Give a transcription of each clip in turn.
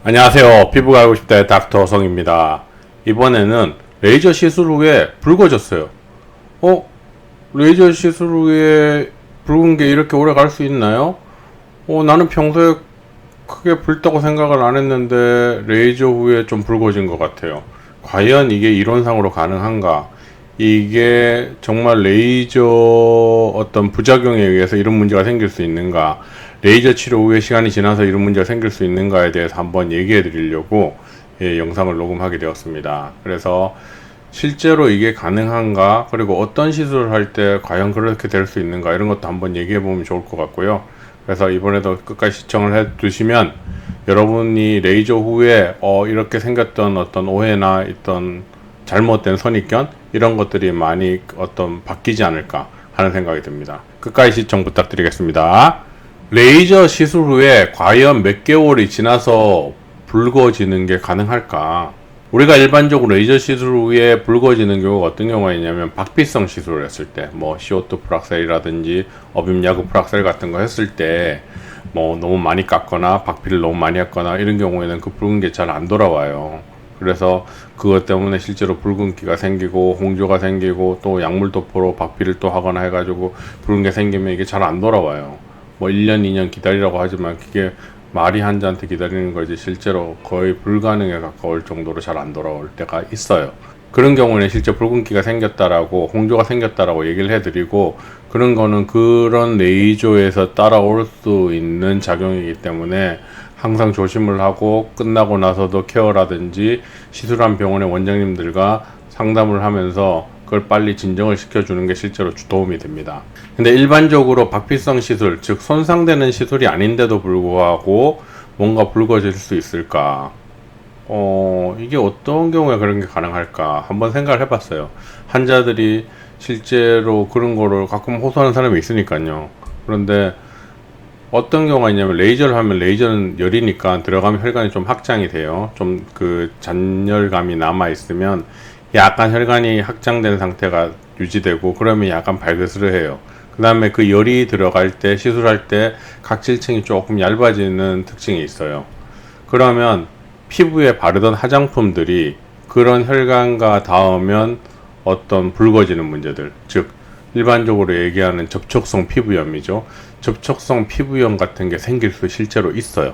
안녕하세요. 피부가 알고 싶다의 닥터 성입니다. 이번에는 레이저 시술 후에 붉어졌어요. 레이저 시술 후에 붉은 게 이렇게 오래 갈 수 있나요? 나는 평소에 크게 붉다고 생각을 안 했는데 레이저 후에 좀 붉어진 것 같아요. 과연 이게 이론상으로 가능한가? 이게 정말 레이저 어떤 부작용에 의해서 이런 문제가 생길 수 있는가? 레이저 치료 후에 시간이 지나서 이런 문제가 생길 수 있는가에 대해서 한번 얘기해 드리려고 영상을 녹음하게 되었습니다. 그래서 실제로 이게 가능한가, 그리고 어떤 시술을 할 때 과연 그렇게 될 수 있는가, 이런 것도 한번 얘기해 보면 좋을 것 같고요. 그래서 이번에도 끝까지 시청을 해 두시면 여러분이 레이저 후에 이렇게 생겼던 어떤 오해나 있던 잘못된 선입견, 이런 것들이 많이 바뀌지 않을까 하는 생각이 듭니다. 끝까지 시청 부탁드리겠습니다. 레이저 시술 후에 과연 몇 개월이 지나서 붉어지는 게 가능할까? 우리가 일반적으로 레이저 시술 후에 붉어지는 경우가 어떤 경우가 있냐면, 박피성 시술을 했을 때, CO2 프락셀이라든지 어빔야구 프락셀 같은 거 했을 때, 너무 많이 깎거나 박피를 너무 많이 했거나 이런 경우에는 그 붉은 게 잘 안 돌아와요. 그래서 그것 때문에 실제로 붉은기가 생기고 홍조가 생기고, 또 약물 도포로 박피를 또 하거나 해가지고 붉은 게 생기면 이게 잘 안 돌아와요. 1년, 2년 기다리라고 하지만 그게 말이 한자한테 기다리는 거지, 실제로 거의 불가능에 가까울 정도로 잘 안 돌아올 때가 있어요. 그런 경우는 실제 붉은기가 생겼다라고, 홍조가 생겼다라고 얘기를 해드리고, 그런 거는 그런 레이저에서 따라올 수 있는 작용이기 때문에 항상 조심을 하고, 끝나고 나서도 케어라든지 시술한 병원의 원장님들과 상담을 하면서 그걸 빨리 진정을 시켜주는 게 실제로 도움이 됩니다. 근데 일반적으로 박피성 시술, 즉 손상되는 시술이 아닌데도 불구하고 뭔가 붉어질 수 있을까? 이게 어떤 경우에 그런 게 가능할까? 한번 생각을 해봤어요. 환자들이 실제로 그런 거를 가끔 호소하는 사람이 있으니까요. 그런데 어떤 경우가 있냐면, 레이저를 하면, 레이저는 열이니까 들어가면 혈관이 좀 확장이 돼요. 좀 그 잔열감이 남아있으면 약간 혈관이 확장된 상태가 유지되고, 그러면 약간 발그스러해요. 그 다음에 그 열이 들어갈 때, 시술할 때 각질층이 조금 얇아지는 특징이 있어요. 그러면 피부에 바르던 화장품들이 그런 혈관과 닿으면 어떤 붉어지는 문제들, 즉 일반적으로 얘기하는 접촉성 피부염이죠. 접촉성 피부염 같은 게 생길 수 실제로 있어요.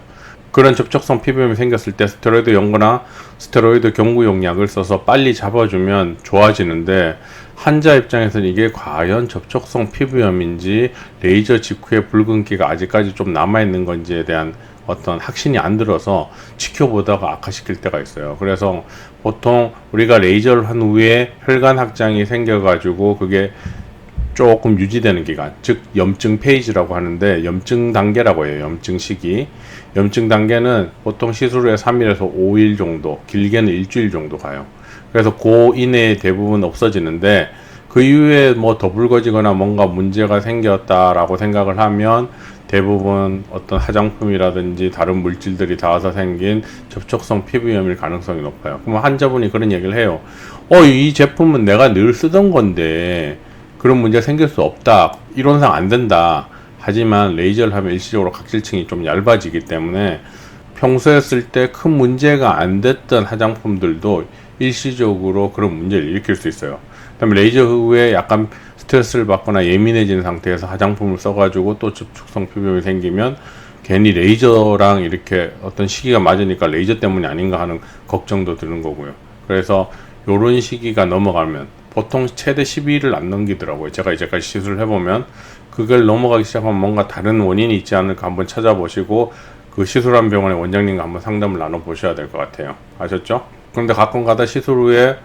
그런 접촉성 피부염이 생겼을 때 스테로이드 연고나 스테로이드 경구용 약을 써서 빨리 잡아주면 좋아지는데, 환자 입장에서는 이게 과연 접촉성 피부염인지 레이저 직후에 붉은기가 아직까지 좀 남아있는 건지에 대한 어떤 확신이 안 들어서 지켜보다가 악화시킬 때가 있어요. 그래서 보통 우리가 레이저를 한 후에 혈관 확장이 생겨가지고 그게 조금 유지되는 기간, 즉 염증 페이지라고 하는데, 염증 단계라고 해요. 염증 시기. 염증 단계는 보통 시술 후에 3일에서 5일 정도, 길게는 일주일 정도 가요. 그래서 그 이내에 대부분 없어지는데, 그 이후에 더 붉어지거나 뭔가 문제가 생겼다라고 생각을 하면 대부분 어떤 화장품이라든지 다른 물질들이 닿아서 생긴 접촉성 피부염일 가능성이 높아요. 그럼 환자분이 그런 얘기를 해요. 이 제품은 내가 늘 쓰던 건데 그런 문제가 생길 수 없다, 이론상 안 된다. 하지만 레이저를 하면 일시적으로 각질층이 좀 얇아지기 때문에 평소에 쓸 때 큰 문제가 안 됐던 화장품들도 일시적으로 그런 문제를 일으킬 수 있어요. 그 다음에 레이저 후에 약간 스트레스를 받거나 예민해진 상태에서 화장품을 써가지고 또 접촉성 피부염이 생기면 괜히 레이저랑 이렇게 어떤 시기가 맞으니까 레이저 때문이 아닌가 하는 걱정도 드는 거고요. 그래서 요런 시기가 넘어가면 보통 최대 12일을 안 넘기더라고요. 제가 이제까지 시술을 해보면 그걸 넘어가기 시작하면 뭔가 다른 원인이 있지 않을까 한번 찾아보시고, 그 시술한 병원의 원장님과 한번 상담을 나눠보셔야 될 것 같아요. 아셨죠? 그런데 가끔 가다 시술 후에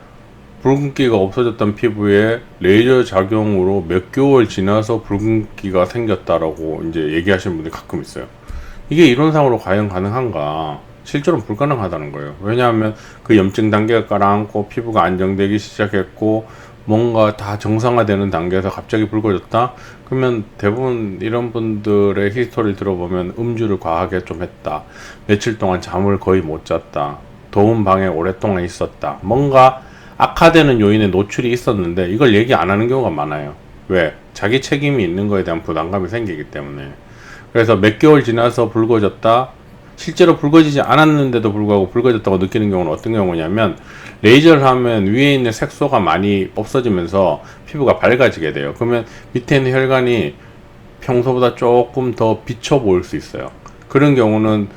붉은기가 없어졌던 피부에 레이저 작용으로 몇 개월 지나서 붉은기가 생겼다라고 이제 얘기하시는 분들이 가끔 있어요. 이게 이론상으로 과연 가능한가? 실제로는 불가능하다는 거예요. 왜냐하면 그 염증 단계가 깔아앉고 피부가 안정되기 시작했고 뭔가 다 정상화되는 단계에서 갑자기 붉어졌다? 그러면 대부분 이런 분들의 히스토리를 들어보면 음주를 과하게 좀 했다, 며칠 동안 잠을 거의 못 잤다, 더운 방에 오랫동안 있었다, 뭔가 악화되는 요인에 노출이 있었는데 이걸 얘기 안 하는 경우가 많아요. 왜? 자기 책임이 있는 거에 대한 부담감이 생기기 때문에. 그래서 몇 개월 지나서 붉어졌다, 실제로 붉어지지 않았는데도 불구하고 붉어졌다고 느끼는 경우는 어떤 경우냐면, 레이저를 하면 위에 있는 색소가 많이 없어지면서 피부가 밝아지게 돼요. 그러면 밑에 있는 혈관이 평소보다 조금 더 비쳐 보일 수 있어요. 그런 경우는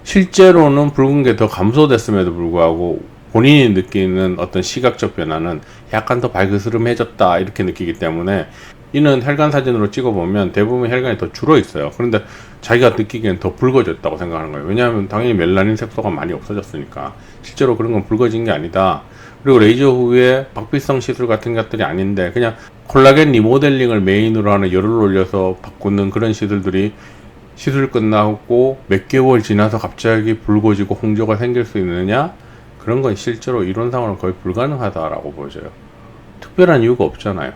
실제로는 붉은 게 더 감소됐음에도 불구하고 본인이 느끼는 어떤 시각적 변화는 약간 더 발그스름해졌다 이렇게 느끼기 때문에, 이는 혈관 사진으로 찍어보면 대부분 혈관이 더 줄어 있어요. 그런데 자기가 느끼기엔 더 붉어졌다고 생각하는 거예요. 왜냐하면 당연히 멜라닌 색소가 많이 없어졌으니까. 실제로 그런 건 붉어진 게 아니다. 그리고 레이저 후에 박피성 시술 같은 것들이 아닌데 그냥 콜라겐 리모델링을 메인으로 하는 열을 올려서 바꾸는 그런 시술들이 시술 끝나고 몇 개월 지나서 갑자기 붉어지고 홍조가 생길 수 있느냐? 그런 건 실제로 이론상으로는 거의 불가능하다라고 보여져요. 특별한 이유가 없잖아요.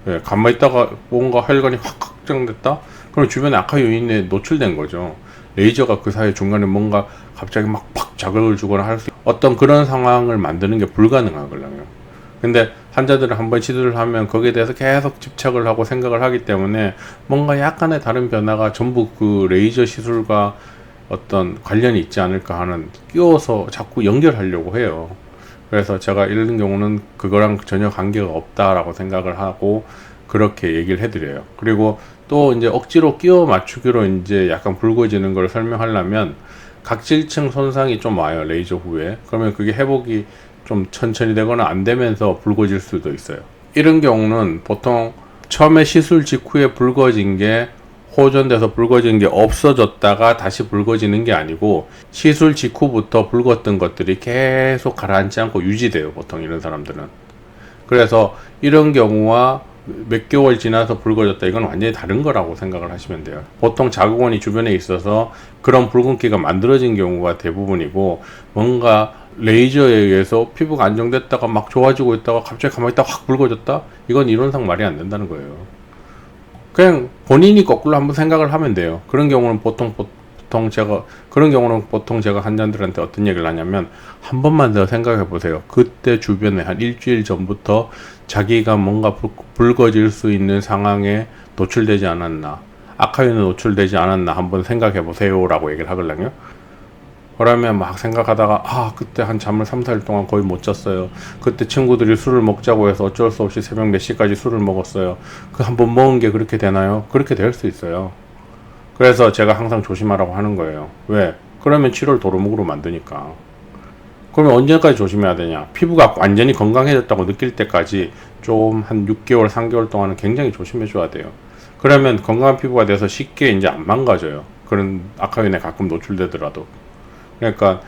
예, 가만히 있다가 뭔가 혈관이 확 확장됐다? 그럼 주변에 악화 요인에 노출된 거죠. 레이저가 그 사이 중간에 뭔가 갑자기 막 팍 자극을 주거나 할 수 어떤 그런 상황을 만드는 게 불가능하거든요. 근데 환자들은 한번 시술을 하면 거기에 대해서 계속 집착을 하고 생각을 하기 때문에 뭔가 약간의 다른 변화가 전부 그 레이저 시술과 어떤 관련이 있지 않을까 하는, 끼워서 자꾸 연결하려고 해요. 그래서 제가 이런 경우는 그거랑 전혀 관계가 없다라고 생각을 하고 그렇게 얘기를 해드려요. 그리고 또 이제 억지로 끼워 맞추기로 이제 약간 붉어지는 걸 설명하려면, 각질층 손상이 좀 와요, 레이저 후에. 그러면 그게 회복이 좀 천천히 되거나 안 되면서 붉어질 수도 있어요. 이런 경우는 보통 처음에 시술 직후에 붉어진 게 호전돼서 붉어진 게 없어졌다가 다시 붉어지는 게 아니고, 시술 직후부터 붉었던 것들이 계속 가라앉지 않고 유지돼요, 보통 이런 사람들은. 그래서 이런 경우와 몇 개월 지나서 붉어졌다, 이건 완전히 다른 거라고 생각을 하시면 돼요. 보통 자극원이 주변에 있어서 그런 붉은기가 만들어진 경우가 대부분이고, 뭔가 레이저에 의해서 피부가 안정됐다가 막 좋아지고 있다가 갑자기 가만히 있다가 확 붉어졌다? 이건 이론상 말이 안 된다는 거예요. 그냥 본인이 거꾸로 한번 생각을 하면 돼요. 그런 경우는 보통 제가 환자들한테 어떤 얘기를 하냐면, 한 번만 더 생각해 보세요. 그때 주변에 한 일주일 전부터 자기가 뭔가 붉어질 수 있는 상황에 노출되지 않았나, 악화윤에 노출되지 않았나 한번 생각해 보세요 라고 얘기를 하거든요. 그러면 막 생각하다가, 그때 한 잠을 3, 4일 동안 거의 못 잤어요. 그때 친구들이 술을 먹자고 해서 어쩔 수 없이 새벽 4시까지 술을 먹었어요. 그 한 번 먹은 게 그렇게 되나요? 그렇게 될 수 있어요. 그래서 제가 항상 조심하라고 하는 거예요. 왜? 그러면 치료를 도루묵으로 만드니까. 그러면 언제까지 조심해야 되냐? 피부가 완전히 건강해졌다고 느낄 때까지 좀 한 6개월, 3개월 동안은 굉장히 조심해 줘야 돼요. 그러면 건강한 피부가 돼서 쉽게 이제 안 망가져요. 그런 악화윤에 가끔 노출되더라도. 그러니까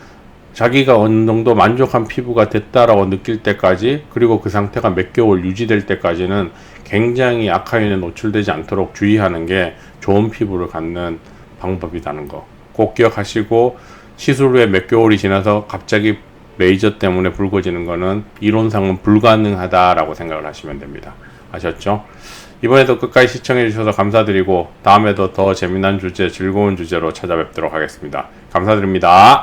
자기가 어느 정도 만족한 피부가 됐다라고 느낄 때까지, 그리고 그 상태가 몇 개월 유지될 때까지는 굉장히 악화윤에 노출되지 않도록 주의하는 게 좋은 피부를 갖는 방법이라는 거 꼭 기억하시고, 시술 후에 몇 개월이 지나서 갑자기 레이저 때문에 붉어지는 거는 이론상은 불가능하다라고 생각을 하시면 됩니다. 아셨죠? 이번에도 끝까지 시청해 주셔서 감사드리고, 다음에도 더 재미난 주제, 즐거운 주제로 찾아뵙도록 하겠습니다. 감사드립니다.